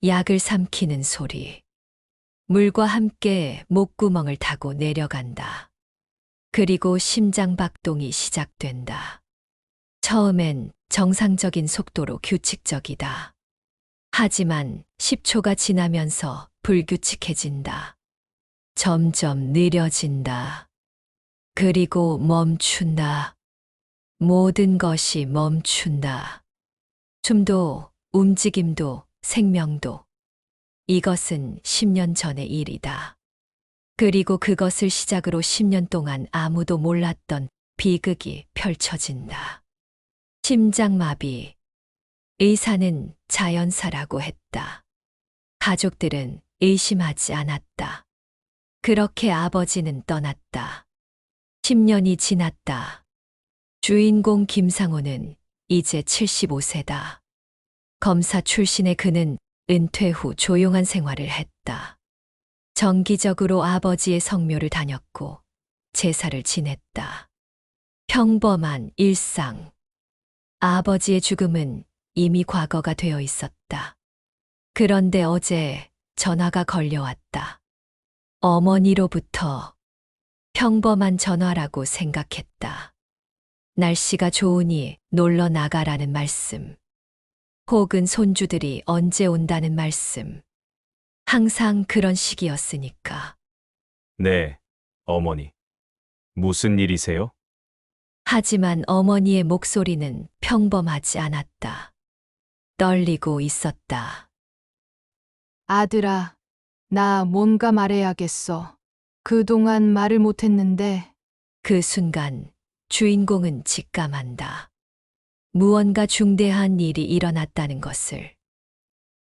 약을 삼키는 소리. 물과 함께 목구멍을 타고 내려간다. 그리고 심장 박동이 시작된다. 처음엔 정상적인 속도로 규칙적이다. 하지만 10초가 지나면서 불규칙해진다. 점점 느려진다. 그리고 멈춘다. 모든 것이 멈춘다. 춤도, 움직임도, 생명도. 이것은 10년 전의 일이다. 그리고 그것을 시작으로 10년 동안 아무도 몰랐던 비극이 펼쳐진다. 심장마비. 의사는 자연사라고 했다. 가족들은 의심하지 않았다. 그렇게 아버지는 떠났다. 10년이 지났다. 주인공 김상호는 이제 75세다. 검사 출신의 그는 은퇴 후 조용한 생활을 했다. 정기적으로 아버지의 성묘를 다녔고 제사를 지냈다. 평범한 일상. 아버지의 죽음은 이미 과거가 되어 있었다. 그런데 어제 전화가 걸려왔다. 어머니로부터. 평범한 전화라고 생각했다. 날씨가 좋으니 놀러 나가라는 말씀. 혹은 손주들이 언제 온다는 말씀. 항상 그런 식이었으니까. 네, 어머니. 무슨 일이세요? 하지만 어머니의 목소리는 평범하지 않았다. 떨리고 있었다. 아들아, 나 뭔가 말해야겠어. 그동안 말을 못했는데, 그 순간 주인공은 직감한다. 무언가 중대한 일이 일어났다는 것을.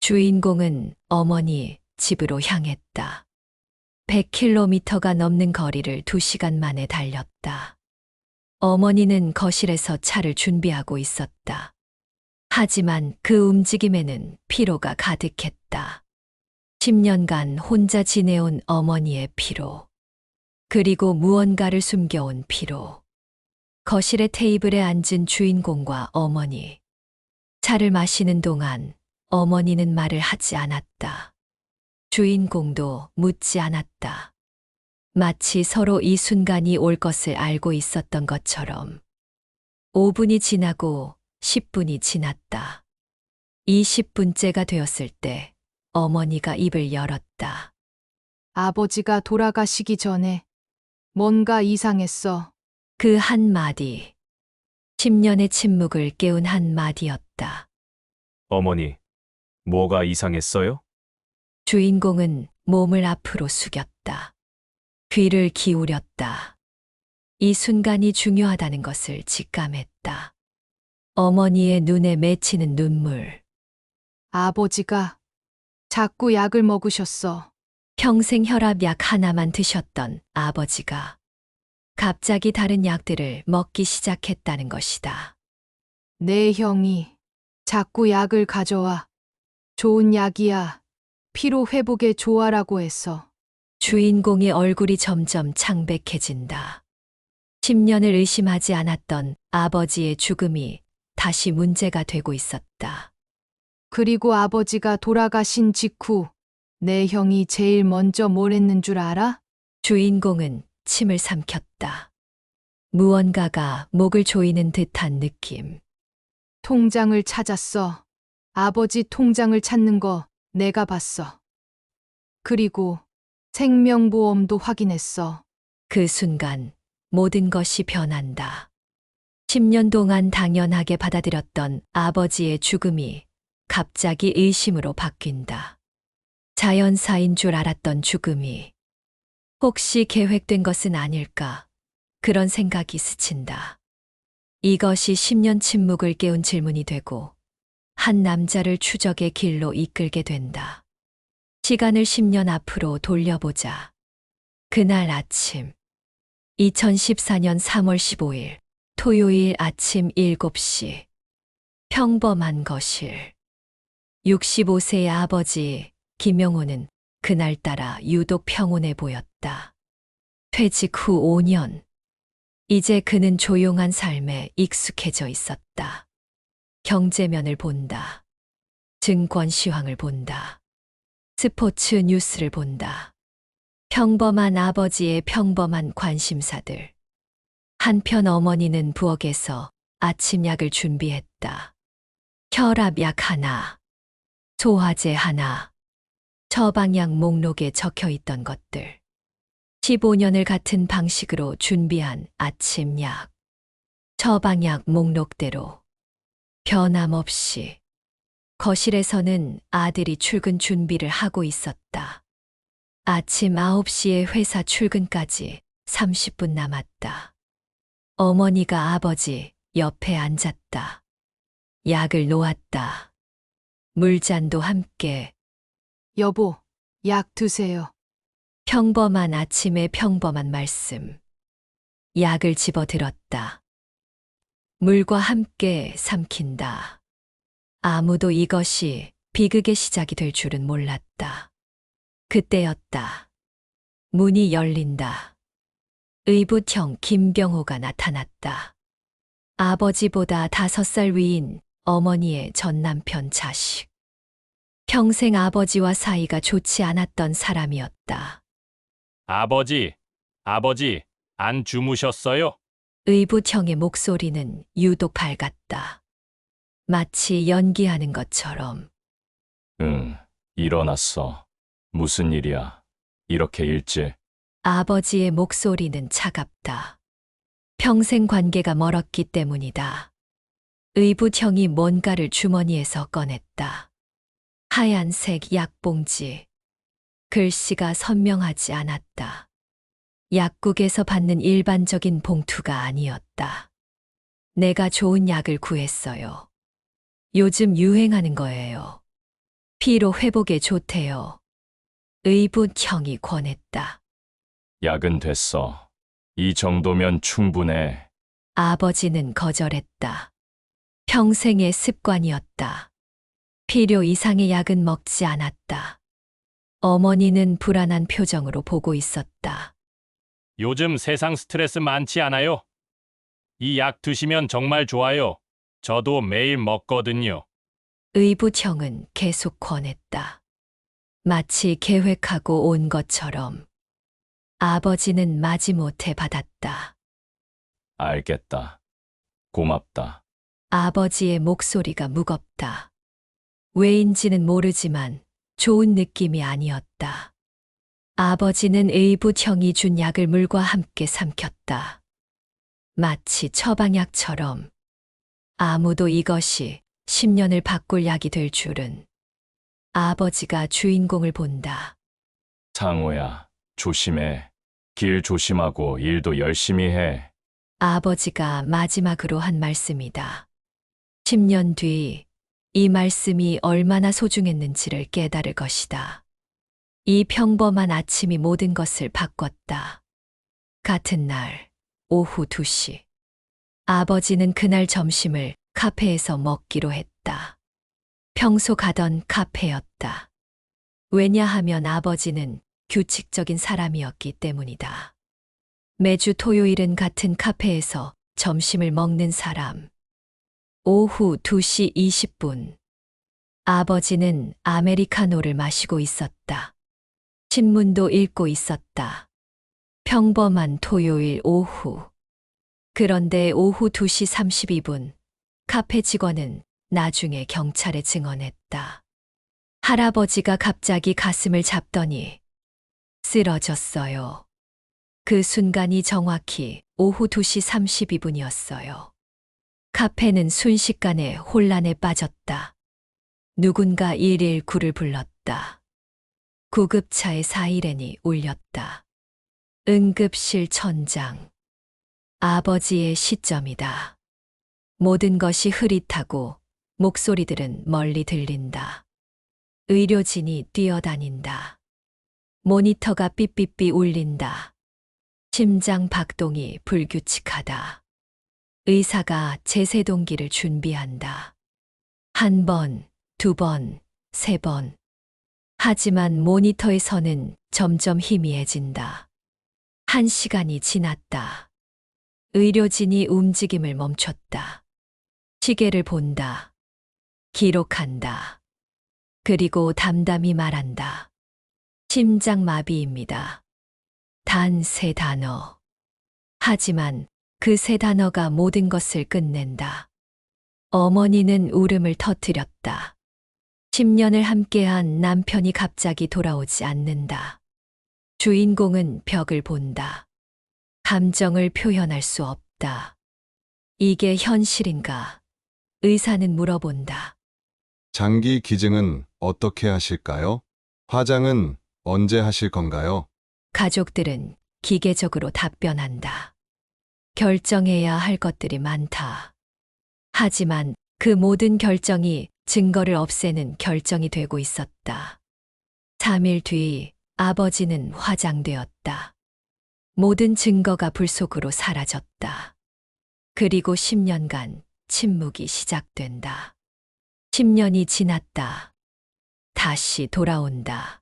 주인공은 어머니 집으로 향했다. 100km가 넘는 거리를 2시간 만에 달렸다. 어머니는 거실에서 차를 준비하고 있었다. 하지만 그 움직임에는 피로가 가득했다. 10년간 혼자 지내온 어머니의 피로. 그리고 무언가를 숨겨온 피로. 거실의 테이블에 앉은 주인공과 어머니. 차를 마시는 동안 어머니는 말을 하지 않았다. 주인공도 묻지 않았다. 마치 서로 이 순간이 올 것을 알고 있었던 것처럼. 5분이 지나고 10분이 지났다. 20분째가 되었을 때 어머니가 입을 열었다. 아버지가 돌아가시기 전에 뭔가 이상했어. 그 한마디. 10년의 침묵을 깨운 한마디였다. 어머니, 뭐가 이상했어요? 주인공은 몸을 앞으로 숙였다. 귀를 기울였다. 이 순간이 중요하다는 것을 직감했다. 어머니의 눈에 맺히는 눈물. 아버지가 자꾸 약을 먹으셨어. 평생 혈압약 하나만 드셨던 아버지가 갑자기 다른 약들을 먹기 시작했다는 것이다. 내 형이 자꾸 약을 가져와. 좋은 약이야. 피로 회복에 좋아라고 했어. 주인공의 얼굴이 점점 창백해진다. 10년을 의심하지 않았던 아버지의 죽음이 다시 문제가 되고 있었다. 그리고 아버지가 돌아가신 직후 내 형이 제일 먼저 뭘 했는 줄 알아? 주인공은 침을 삼켰다. 무언가가 목을 조이는 듯한 느낌. 통장을 찾았어. 아버지 통장을 찾는 거 내가 봤어. 그리고 생명보험도 확인했어. 그 순간 모든 것이 변한다. 10년 동안 당연하게 받아들였던 아버지의 죽음이 갑자기 의심으로 바뀐다. 자연사인 줄 알았던 죽음이 혹시 계획된 것은 아닐까? 그런 생각이 스친다. 이것이 10년 침묵을 깨운 질문이 되고 한 남자를 추적의 길로 이끌게 된다. 시간을 10년 앞으로 돌려보자. 그날 아침. 2014년 3월 15일. 토요일 아침 7시. 평범한 거실. 65세의 아버지 김영호는 그날따라 유독 평온해 보였다. 퇴직 후 5년. 이제 그는 조용한 삶에 익숙해져 있었다. 경제면을 본다. 증권 시황을 본다. 스포츠 뉴스를 본다. 평범한 아버지의 평범한 관심사들. 한편 어머니는 부엌에서 아침약을 준비했다. 혈압약 하나, 소화제 하나, 처방약 목록에 적혀 있던 것들. 15년을 같은 방식으로 준비한 아침약, 처방약 목록대로 변함없이. 거실에서는 아들이 출근 준비를 하고 있었다. 아침 9시에 회사 출근까지 30분 남았다. 어머니가 아버지 옆에 앉았다. 약을 놓았다. 물잔도 함께. 여보, 약 드세요. 평범한 아침의 평범한 말씀. 약을 집어들었다. 물과 함께 삼킨다. 아무도 이것이 비극의 시작이 될 줄은 몰랐다. 그때였다. 문이 열린다. 의붓형 김병호가 나타났다. 아버지보다 5살 위인 어머니의 전남편 자식. 평생 아버지와 사이가 좋지 않았던 사람이었다. 아버지, 안 주무셨어요? 의붓형의 목소리는 유독 밝았다. 마치 연기하는 것처럼. 응, 일어났어. 무슨 일이야? 이렇게 일찍. 아버지의 목소리는 차갑다. 평생 관계가 멀었기 때문이다. 의붓형이 뭔가를 주머니에서 꺼냈다. 하얀색 약봉지. 글씨가 선명하지 않았다. 약국에서 받는 일반적인 봉투가 아니었다. 내가 좋은 약을 구했어요. 요즘 유행하는 거예요. 피로 회복에 좋대요. 의붓형이 권했다. 약은 됐어. 이 정도면 충분해. 아버지는 거절했다. 평생의 습관이었다. 필요 이상의 약은 먹지 않았다. 어머니는 불안한 표정으로 보고 있었다. 요즘 세상 스트레스 많지 않아요? 이 약 드시면 정말 좋아요. 저도 매일 먹거든요. 의붓형은 계속 권했다. 마치 계획하고 온 것처럼. 아버지는 마지못해 받았다. 알겠다. 고맙다. 아버지의 목소리가 무겁다. 왜인지는 모르지만 좋은 느낌이 아니었다. 아버지는 의붓형이 준 약을 물과 함께 삼켰다. 마치 처방약처럼. 아무도 이것이 10년을 바꿀 약이 될 줄은. 아버지가 주인공을 본다. 상호야, 조심해. 길 조심하고 일도 열심히 해. 아버지가 마지막으로 한 말씀이다. 10년 뒤 이 말씀이 얼마나 소중했는지를 깨달을 것이다. 이 평범한 아침이 모든 것을 바꿨다. 같은 날 오후 2시. 아버지는 그날 점심을 카페에서 먹기로 했다. 평소 가던 카페였다. 왜냐하면 아버지는 규칙적인 사람이었기 때문이다. 매주 토요일은 같은 카페에서 점심을 먹는 사람. 오후 2시 20분. 아버지는 아메리카노를 마시고 있었다. 신문도 읽고 있었다. 평범한 토요일 오후. 그런데 오후 2시 32분, 카페 직원은 나중에 경찰에 증언했다. 할아버지가 갑자기 가슴을 잡더니 쓰러졌어요. 그 순간이 정확히 오후 2시 32분이었어요. 카페는 순식간에 혼란에 빠졌다. 누군가 119를 불렀다. 구급차의 사이렌이 울렸다. 응급실 천장. 아버지의 시점이다. 모든 것이 흐릿하고 목소리들은 멀리 들린다. 의료진이 뛰어다닌다. 모니터가 삐삐삐 울린다. 심장 박동이 불규칙하다. 의사가 제세동기를 준비한다. 1번, 2번, 3번. 하지만 모니터에서는 점점 희미해진다. 1시간이 지났다. 의료진이 움직임을 멈췄다. 시계를 본다. 기록한다. 그리고 담담히 말한다. 심장마비입니다. 단 3단어. 하지만 그 3단어가 모든 것을 끝낸다. 어머니는 울음을 터뜨렸다. 10년을 함께한 남편이 갑자기 돌아오지 않는다. 주인공은 벽을 본다. 감정을 표현할 수 없다. 이게 현실인가? 의사는 물어본다. 장기 기증은 어떻게 하실까요? 화장은 언제 하실 건가요? 가족들은 기계적으로 답변한다. 결정해야 할 것들이 많다. 하지만 그 모든 결정이 증거를 없애는 결정이 되고 있었다. 3일 뒤 아버지는 화장되었다. 모든 증거가 불 속으로 사라졌다. 그리고 10년간 침묵이 시작된다. 10년이 지났다. 다시 돌아온다.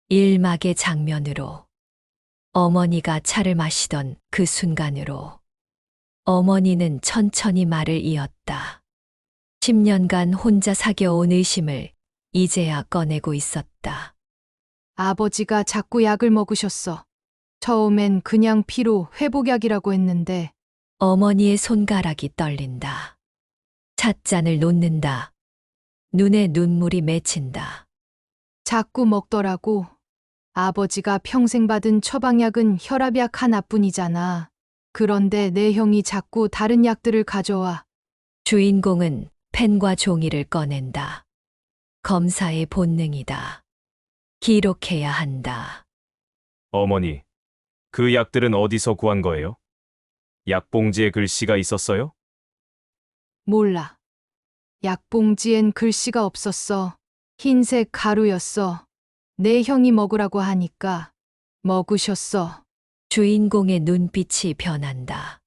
일막의 장면으로. 어머니가 차를 마시던 그 순간으로. 어머니는 천천히 말을 이었다. 10년간 혼자 사겨온 의심을 이제야 꺼내고 있었다. 아버지가 자꾸 약을 먹으셨어. 처음엔 그냥 피로 회복약이라고 했는데 어머니의 손가락이 떨린다. 찻잔을 놓는다. 눈에 눈물이 맺힌다. 자꾸 먹더라고. 아버지가 평생 받은 처방약은 혈압약 하나뿐이잖아. 그런데 내 형이 자꾸 다른 약들을 가져와. 주인공은 펜과 종이를 꺼낸다. 검사의 본능이다. 기록해야 한다. 어머니, 그 약들은 어디서 구한 거예요? 약봉지에 글씨가 있었어요? 몰라. 약봉지엔 글씨가 없었어. 흰색 가루였어. 내 형이 먹으라고 하니까 먹으셨어. 주인공의 눈빛이 변한다.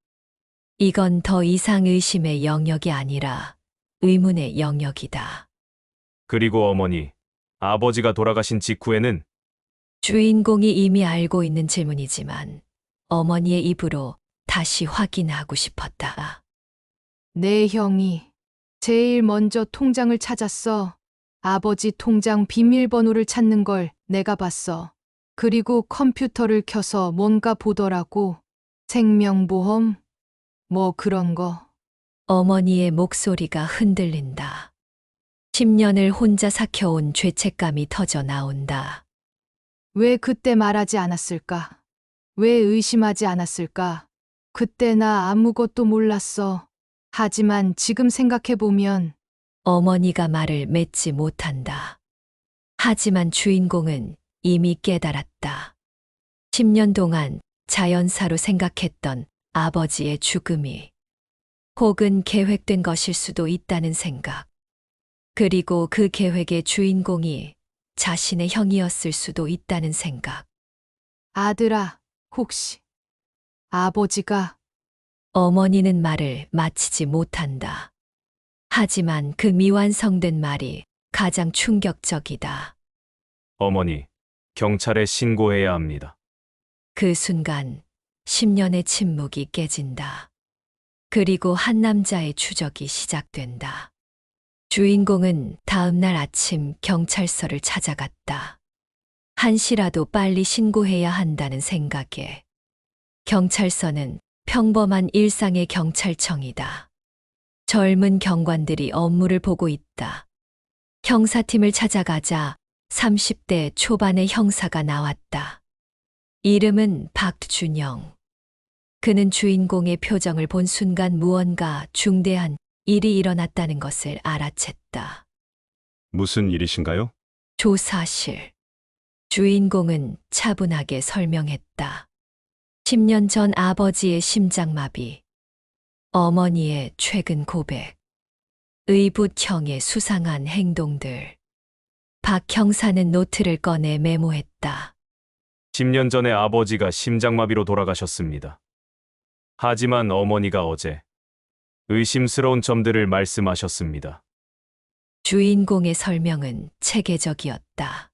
이건 더 이상 의심의 영역이 아니라 의문의 영역이다. 그리고 어머니, 아버지가 돌아가신 직후에는 주인공이 이미 알고 있는 질문이지만 어머니의 입으로 다시 확인하고 싶었다. 내 형이 제일 먼저 통장을 찾았어. 아버지 통장 비밀번호를 찾는 걸 내가 봤어. 그리고 컴퓨터를 켜서 뭔가 보더라고. 생명보험? 뭐 그런 거. 어머니의 목소리가 흔들린다. 10년을 혼자 삭혀온 죄책감이 터져 나온다. 왜 그때 말하지 않았을까? 왜 의심하지 않았을까? 그때 나 아무것도 몰랐어. 하지만 지금 생각해보면 어머니가 말을 맺지 못한다. 하지만 주인공은 이미 깨달았다. 10년 동안 자연사로 생각했던 아버지의 죽음이 혹은 계획된 것일 수도 있다는 생각. 그리고 그 계획의 주인공이 자신의 형이었을 수도 있다는 생각. 아들아, 혹시 아버지가 어머니는 말을 마치지 못한다. 하지만 그 미완성된 말이 가장 충격적이다. 어머니, 경찰에 신고해야 합니다. 그 순간 10년의 침묵이 깨진다. 그리고 한 남자의 추적이 시작된다. 주인공은 다음 날 아침 경찰서를 찾아갔다. 한시라도 빨리 신고해야 한다는 생각에. 경찰서는 평범한 일상의 경찰청이다. 젊은 경관들이 업무를 보고 있다. 형사팀을 찾아가자 30대 초반의 형사가 나왔다. 이름은 박준영. 그는 주인공의 표정을 본 순간 무언가 중대한 일이 일어났다는 것을 알아챘다. 무슨 일이신가요? 조사실. 주인공은 차분하게 설명했다. 10년 전 아버지의 심장마비, 어머니의 최근 고백, 의붓형의 수상한 행동들. 박 형사는 노트를 꺼내 메모했다. 10년 전에 아버지가 심장마비로 돌아가셨습니다. 하지만 어머니가 어제 의심스러운 점들을 말씀하셨습니다. 주인공의 설명은 체계적이었다.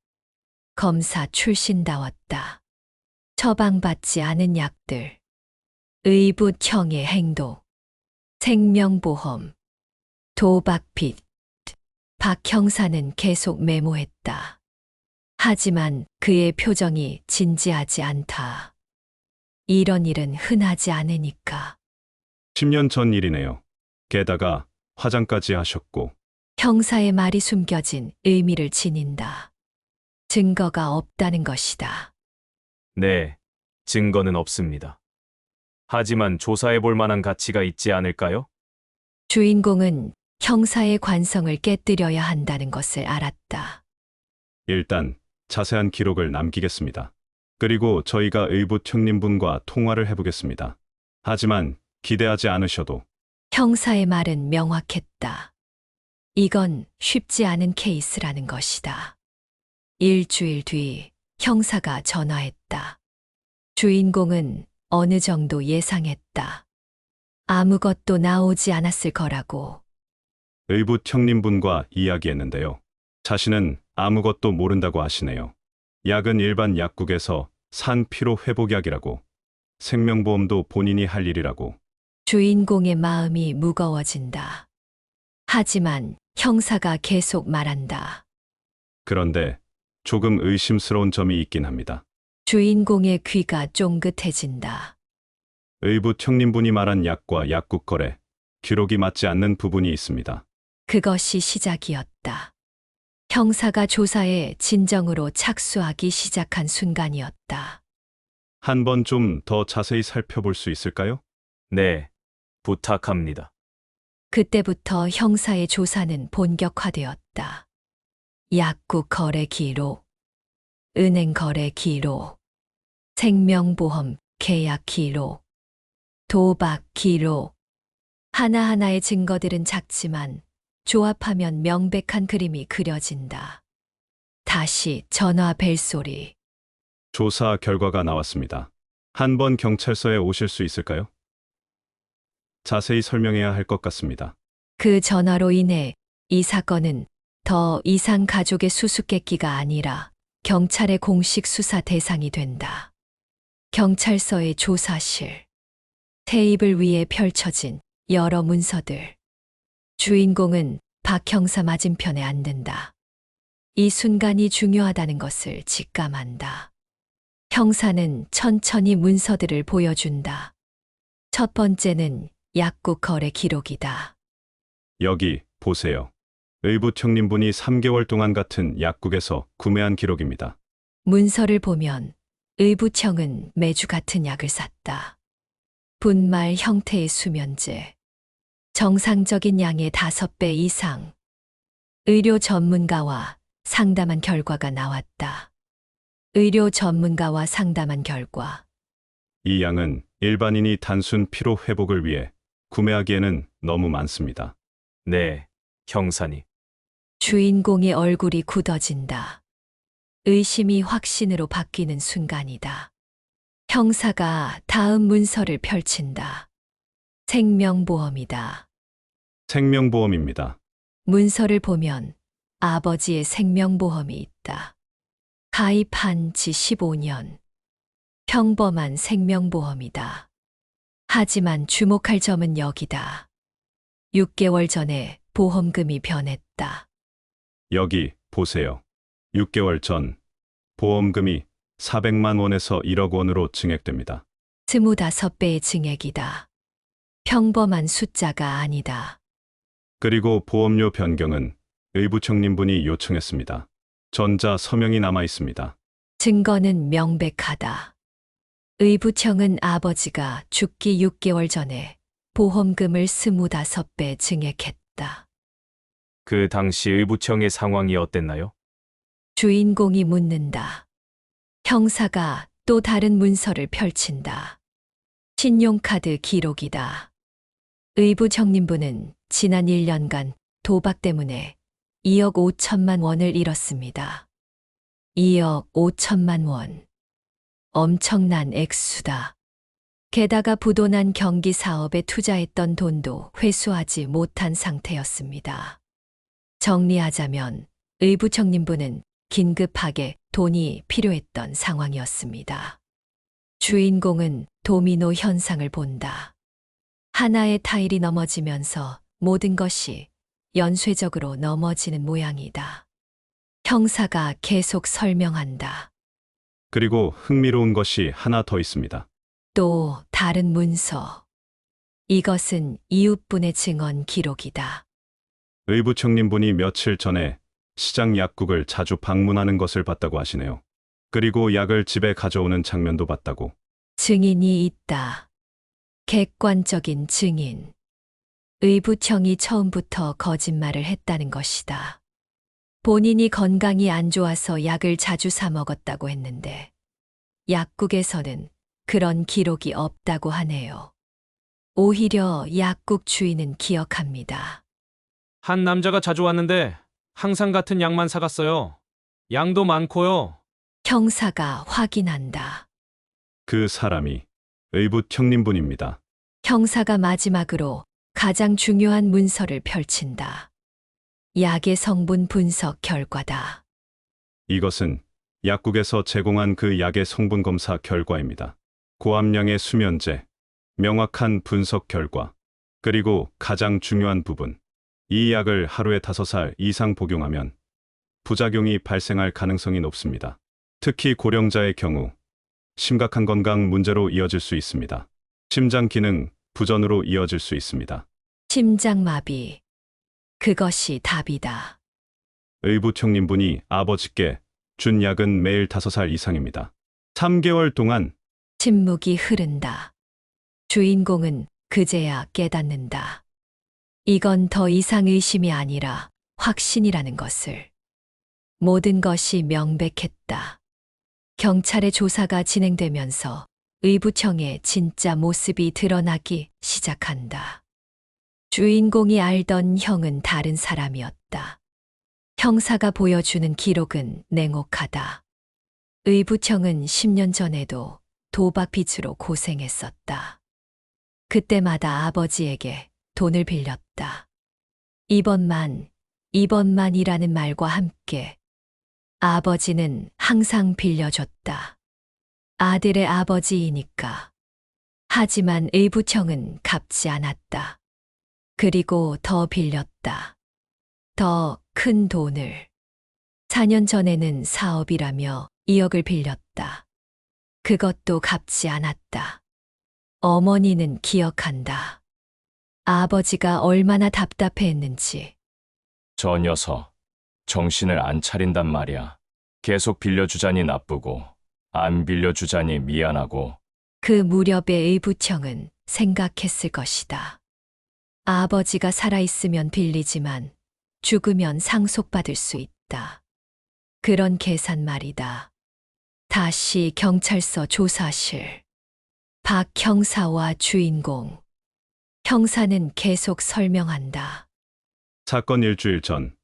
검사 출신다웠다. 처방받지 않은 약들, 의붓형의 행동, 생명보험, 도박빚, 박 형사는 계속 메모했다. 하지만 그의 표정이 진지하지 않다. 이런 일은 흔하지 않으니까. 10년 전 일이네요. 게다가 화장까지 하셨고, 형사의 말이 숨겨진 의미를 지닌다. 증거가 없다는 것이다. 네, 증거는 없습니다. 하지만 조사해 볼 만한 가치가 있지 않을까요? 주인공은 형사의 관성을 깨뜨려야 한다는 것을 알았다. 일단 자세한 기록을 남기겠습니다. 그리고 저희가 의붓 형님분과 통화를 해보겠습니다. 하지만 기대하지 않으셔도 형사의 말은 명확했다. 이건 쉽지 않은 케이스라는 것이다. 일주일 뒤 형사가 전화했다. 주인공은 어느 정도 예상했다. 아무것도 나오지 않았을 거라고. 의붓 형님분과 이야기했는데요. 자신은 아무것도 모른다고 하시네요. 약은 일반 약국에서 산 피로 회복약이라고, 생명보험도 본인이 할 일이라고. 주인공의 마음이 무거워진다. 하지만 형사가 계속 말한다. 그런데 조금 의심스러운 점이 있긴 합니다. 주인공의 귀가 쫑긋해진다. 의붓 형님분이 말한 약과 약국 거래, 기록이 맞지 않는 부분이 있습니다. 그것이 시작이었다. 형사가 조사에 진정으로 착수하기 시작한 순간이었다. 한번 좀 더 자세히 살펴볼 수 있을까요? 네, 부탁합니다. 그때부터 형사의 조사는 본격화되었다. 약국 거래 기록, 은행 거래 기록, 생명보험 계약 기록, 도박 기록. 하나하나의 증거들은 작지만 조합하면 명백한 그림이 그려진다. 다시 전화 벨소리. 조사 결과가 나왔습니다. 한번 경찰서에 오실 수 있을까요? 자세히 설명해야 할 것 같습니다. 그 전화로 인해 이 사건은 더 이상 가족의 수수께끼가 아니라 경찰의 공식 수사 대상이 된다. 경찰서의 조사실. 테이블 위에 펼쳐진 여러 문서들. 주인공은 박 형사 맞은편에 앉는다. 이 순간이 중요하다는 것을 직감한다. 형사는 천천히 문서들을 보여준다. 첫 번째는 약국 거래 기록이다. 여기 보세요. 의붓 형님분이 3개월 동안 같은 약국에서 구매한 기록입니다. 문서를 보면 의붓형은 매주 같은 약을 샀다. 분말 형태의 수면제. 정상적인 양의 5배 이상. 의료 전문가와 상담한 결과가 나왔다. 의료 전문가와 상담한 결과. 이 양은 일반인이 단순 피로 회복을 위해 구매하기에는 너무 많습니다. 네, 형사님. 주인공의 얼굴이 굳어진다. 의심이 확신으로 바뀌는 순간이다. 형사가 다음 문서를 펼친다. 생명보험이다. 생명보험입니다. 문서를 보면 아버지의 생명보험이 있다. 가입한 지 15년. 평범한 생명보험이다. 하지만 주목할 점은 여기다. 6개월 전에 보험금이 변했다. 여기 보세요. 6개월 전 보험금이 400만 원에서 1억 원으로 증액됩니다. 25배의 증액이다. 평범한 숫자가 아니다. 그리고 보험료 변경은 의붓 형님분이 요청했습니다. 전자 서명이 남아 있습니다. 증거는 명백하다. 의붓형은 아버지가 죽기 6개월 전에 보험금을 25배 증액했다. 그 당시 의붓형의 상황이 어땠나요? 주인공이 묻는다. 형사가 또 다른 문서를 펼친다. 신용카드 기록이다. 의붓형님분은 지난 1년간 도박 때문에 2억 5천만 원을 잃었습니다. 2억 5천만 원. 엄청난 액수다. 게다가 부도난 경기 사업에 투자했던 돈도 회수하지 못한 상태였습니다. 정리하자면 의붓형님분은 긴급하게 돈이 필요했던 상황이었습니다. 주인공은 도미노 현상을 본다. 하나의 타일이 넘어지면서 모든 것이 연쇄적으로 넘어지는 모양이다. 형사가 계속 설명한다. 그리고 흥미로운 것이 하나 더 있습니다. 또 다른 문서. 이것은 이웃분의 증언 기록이다. 의부청님분이 며칠 전에 시장 약국을 자주 방문하는 것을 봤다고 하시네요. 그리고 약을 집에 가져오는 장면도 봤다고. 증인이 있다. 객관적인 증인. 의부청이 처음부터 거짓말을 했다는 것이다. 본인이 건강이 안 좋아서 약을 자주 사 먹었다고 했는데 약국에서는 그런 기록이 없다고 하네요. 오히려 약국 주인은 기억합니다. 한 남자가 자주 왔는데 항상 같은 약만 사갔어요. 양도 많고요. 형사가 확인한다. 그 사람이 의부청님분입니다. 형사가 마지막으로 가장 중요한 문서를 펼친다. 약의 성분 분석 결과다. 이것은 약국에서 제공한 그 약의 성분 검사 결과입니다. 고함량의 수면제, 명확한 분석 결과, 그리고 가장 중요한 부분. 이 약을 하루에 5살 이상 복용하면 부작용이 발생할 가능성이 높습니다. 특히 고령자의 경우 심각한 건강 문제로 이어질 수 있습니다. 심장 기능 부전으로 이어질 수 있습니다. 심장마비. 그것이 답이다. 의부청님분이 아버지께 준 약은 매일 5살 이상입니다. 3개월 동안 침묵이 흐른다. 주인공은 그제야 깨닫는다. 이건 더 이상 의심이 아니라 확신이라는 것을. 모든 것이 명백했다. 경찰의 조사가 진행되면서 의부청의 진짜 모습이 드러나기 시작한다. 주인공이 알던 형은 다른 사람이었다. 형사가 보여주는 기록은 냉혹하다. 의부청은 10년 전에도 도박 빚으로 고생했었다. 그때마다 아버지에게 돈을 빌렸다. 이번만이라는 말과 함께 아버지는 항상 빌려줬다. 아들의 아버지이니까. 하지만 의부청은 갚지 않았다. 그리고 더 빌렸다. 더 큰 돈을. 4년 전에는 사업이라며 2억을 빌렸다. 그것도 갚지 않았다. 어머니는 기억한다. 아버지가 얼마나 답답해했는지. 저 녀석, 정신을 안 차린단 말이야. 계속 빌려주자니 나쁘고, 안 빌려주자니 미안하고. 그 무렵의 의부청은 생각했을 것이다. 아버지가 살아있으면 빌리지만 죽으면 상속받을 수 있다. 그런 계산 말이다. 다시 경찰서 조사실. 박 형사와 주인공. 형사는 계속 설명한다. 사건 일주일 전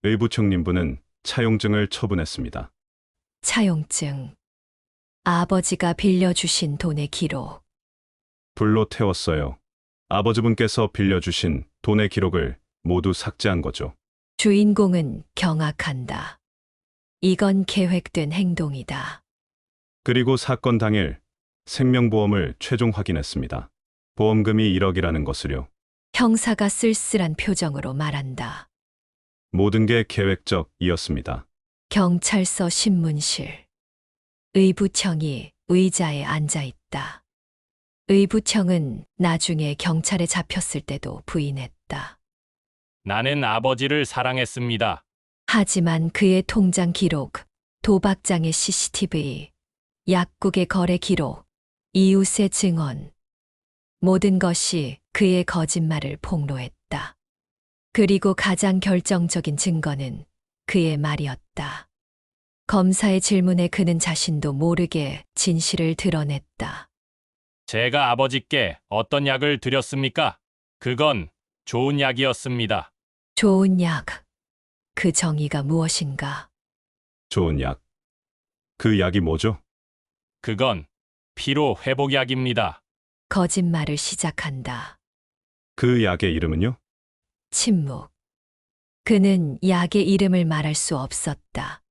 의부청님분은 차용증을 처분했습니다. 차용증. 아버지가 빌려주신 돈의 기록. 불로 태웠어요. 아버지분께서 빌려주신 돈의 기록을 모두 삭제한 거죠. 주인공은 경악한다. 이건 계획된 행동이다. 그리고 사건 당일 생명보험을 최종 확인했습니다. 보험금이 1억이라는 것을요. 형사가 쓸쓸한 표정으로 말한다. 모든 게 계획적이었습니다. 경찰서 신문실. 의부청이 의자에 앉아 있다. 의부청은 나중에 경찰에 잡혔을 때도 부인했다. 나는 아버지를 사랑했습니다. 하지만 그의 통장 기록, 도박장의 CCTV, 약국의 거래 기록, 이웃의 증언, 모든 것이 그의 거짓말을 폭로했다. 그리고 가장 결정적인 증거는 그의 말이었다. 검사의 질문에 그는 자신도 모르게 진실을 드러냈다. 제가 아버지께 어떤 약을 드렸습니까? 그건 좋은 약이었습니다. 좋은 약. 그 정의가 무엇인가? 좋은 약. 그 약이 뭐죠? 그건 피로 회복약입니다. 거짓말을 시작한다. 그 약의 이름은요? 침묵. 그는 약의 이름을 말할 수 없었다.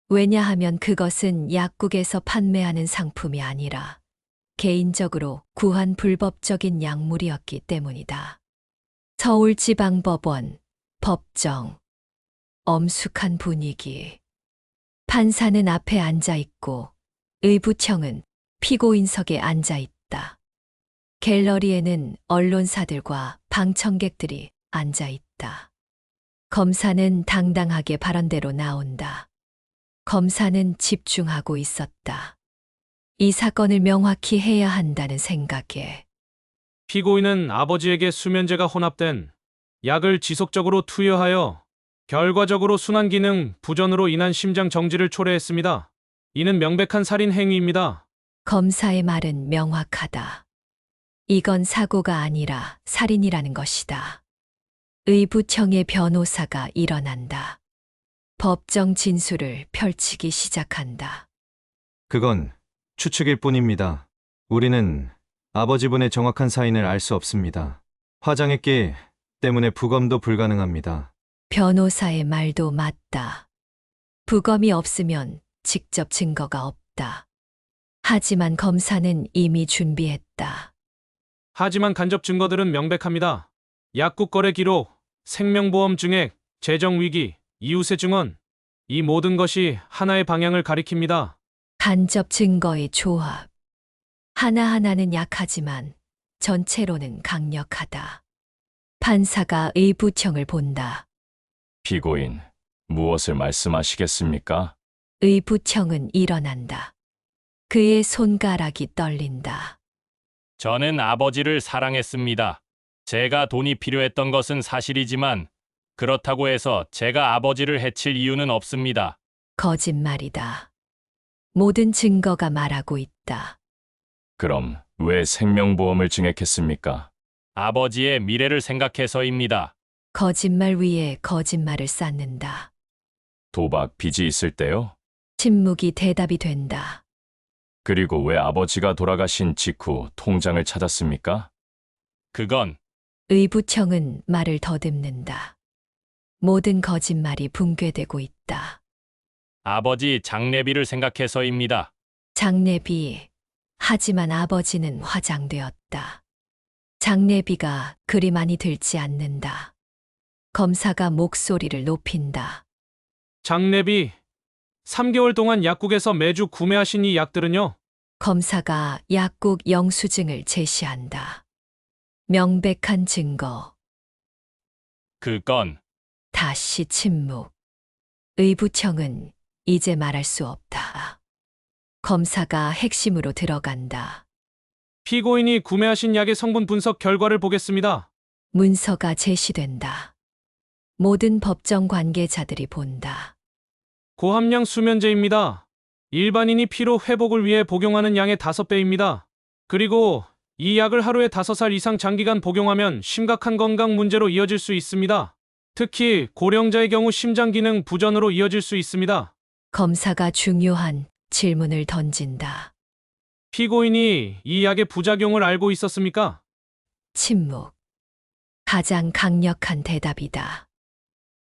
왜냐하면 그것은 약국에서 판매하는 상품이 아니라 개인적으로 구한 불법적인 약물이었기 때문이다. 서울지방법원 법정. 엄숙한 분위기. 판사는 앞에 앉아 있고 의부청은 피고인석에 앉아 있다. 갤러리에는 언론사들과 방청객들이 앉아 있다. 검사는 당당하게 발언대로 나온다. 검사는 집중하고 있었다. 이 사건을 명확히 해야 한다는 생각에 피고인은 아버지에게 수면제가 혼합된 약을 지속적으로 투여하여 결과적으로 순환 기능 부전으로 인한 심장 정지를 초래했습니다. 이는 명백한 살인 행위입니다. 검사의 말은 명확하다. 이건 사고가 아니라 살인이라는 것이다. 의부청의 변호사가 일어난다. 법정 진술을 펼치기 시작한다. 그건 추측일 뿐입니다. 우리는 아버지분의 정확한 사인을 알 수 없습니다. 화장했기 때문에 부검도 불가능합니다. 변호사의 말도 맞다. 부검이 없으면 직접 증거가 없다. 하지만 검사는 이미 준비했다. 하지만 간접 증거들은 명백합니다. 약국 거래 기록, 생명보험 증액, 재정 위기, 이웃의 증언. 이 모든 것이 하나의 방향을 가리킵니다. 간접 증거의 조합. 하나하나는 약하지만 전체로는 강력하다. 판사가 의부청을 본다. 피고인, 무엇을 말씀하시겠습니까? 의부청은 일어난다. 그의 손가락이 떨린다. 저는 아버지를 사랑했습니다. 제가 돈이 필요했던 것은 사실이지만 그렇다고 해서 제가 아버지를 해칠 이유는 없습니다. 거짓말이다. 모든 증거가 말하고 있다. 그럼 왜 생명보험을 증액했습니까? 아버지의 미래를 생각해서입니다. 거짓말 위에 거짓말을 쌓는다. 도박 빚이 있을 때요? 침묵이 대답이 된다. 그리고 왜 아버지가 돌아가신 직후 통장을 찾았습니까? 그건 의부청은 말을 더듬는다. 모든 거짓말이 붕괴되고 있다. 아버지 장례비를 생각해서입니다. 장례비. 하지만 아버지는 화장되었다. 장례비가 그리 많이 들지 않는다. 검사가 목소리를 높인다. 장례비. 3개월 동안 약국에서 매주 구매하신 이 약들은요? 검사가 약국 영수증을 제시한다. 명백한 증거. 그건 다시 침묵. 의부청은 이제 말할 수 없다. 검사가 핵심으로 들어간다. 피고인이 구매하신 약의 성분 분석 결과를 보겠습니다. 문서가 제시된다. 모든 법정 관계자들이 본다. 고함량 수면제입니다. 일반인이 피로 회복을 위해 복용하는 양의 5배입니다. 그리고 이 약을 하루에 5살 이상 장기간 복용하면 심각한 건강 문제로 이어질 수 있습니다. 특히 고령자의 경우 심장 기능 부전으로 이어질 수 있습니다. 검사가 중요한 질문을 던진다. 피고인이 이 약의 부작용을 알고 있었습니까? 침묵. 가장 강력한 대답이다.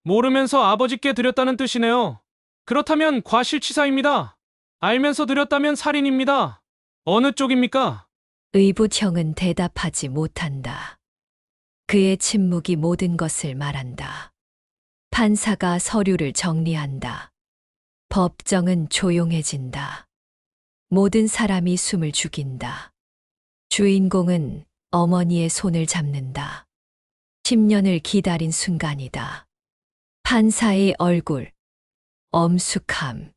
모르면서 아버지께 드렸다는 뜻이네요. 그렇다면 과실치사입니다. 알면서 드렸다면 살인입니다. 어느 쪽입니까? 의부청은 대답하지 못한다. 그의 침묵이 모든 것을 말한다. 판사가 서류를 정리한다. 법정은 조용해진다. 모든 사람이 숨을 죽인다. 주인공은 어머니의 손을 잡는다. 10년을 기다린 순간이다. 판사의 얼굴. 엄숙함.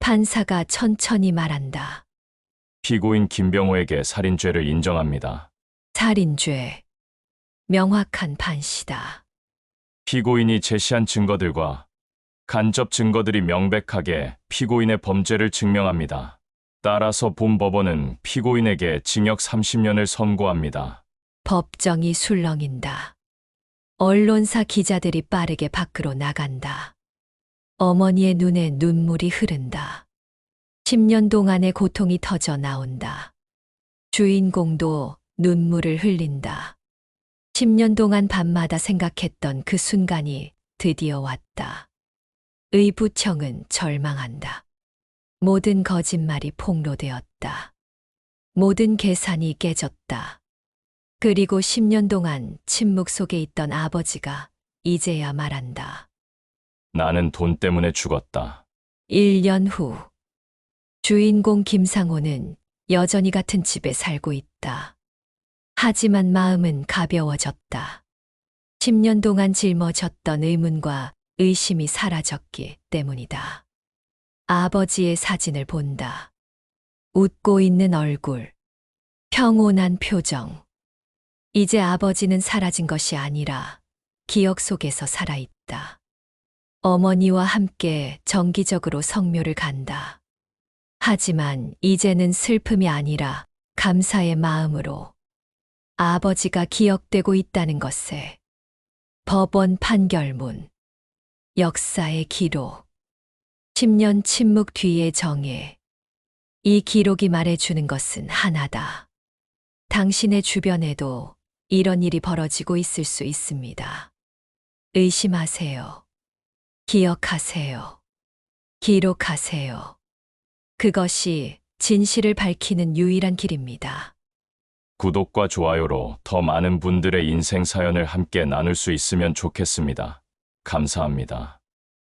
판사가 천천히 말한다. 피고인 김병호에게 살인죄를 인정합니다. 살인죄. 명확한 판시다. 피고인이 제시한 증거들과 간접 증거들이 명백하게 피고인의 범죄를 증명합니다. 따라서 본 법원은 피고인에게 징역 30년을 선고합니다. 법정이 술렁인다. 언론사 기자들이 빠르게 밖으로 나간다. 어머니의 눈에 눈물이 흐른다. 10년 동안의 고통이 터져 나온다. 주인공도 눈물을 흘린다. 10년 동안 밤마다 생각했던 그 순간이 드디어 왔다. 의부청은 절망한다. 모든 거짓말이 폭로되었다. 모든 계산이 깨졌다. 그리고 10년 동안 침묵 속에 있던 아버지가 이제야 말한다. 나는 돈 때문에 죽었다. 1년 후, 주인공 김상호는 여전히 같은 집에 살고 있다. 하지만 마음은 가벼워졌다. 10년 동안 짊어졌던 의문과 의심이 사라졌기 때문이다. 아버지의 사진을 본다. 웃고 있는 얼굴, 평온한 표정. 이제 아버지는 사라진 것이 아니라 기억 속에서 살아있다. 어머니와 함께 정기적으로 성묘를 간다. 하지만 이제는 슬픔이 아니라 감사의 마음으로 아버지가 기억되고 있다는 것에 법원 판결문, 역사의 기록, 10년 침묵 뒤의 정의. 이 기록이 말해주는 것은 하나다. 당신의 주변에도 이런 일이 벌어지고 있을 수 있습니다. 의심하세요. 기억하세요. 기록하세요. 그것이 진실을 밝히는 유일한 길입니다. 구독과 좋아요로 더 많은 분들의 인생 사연을 함께 나눌 수 있으면 좋겠습니다. 감사합니다.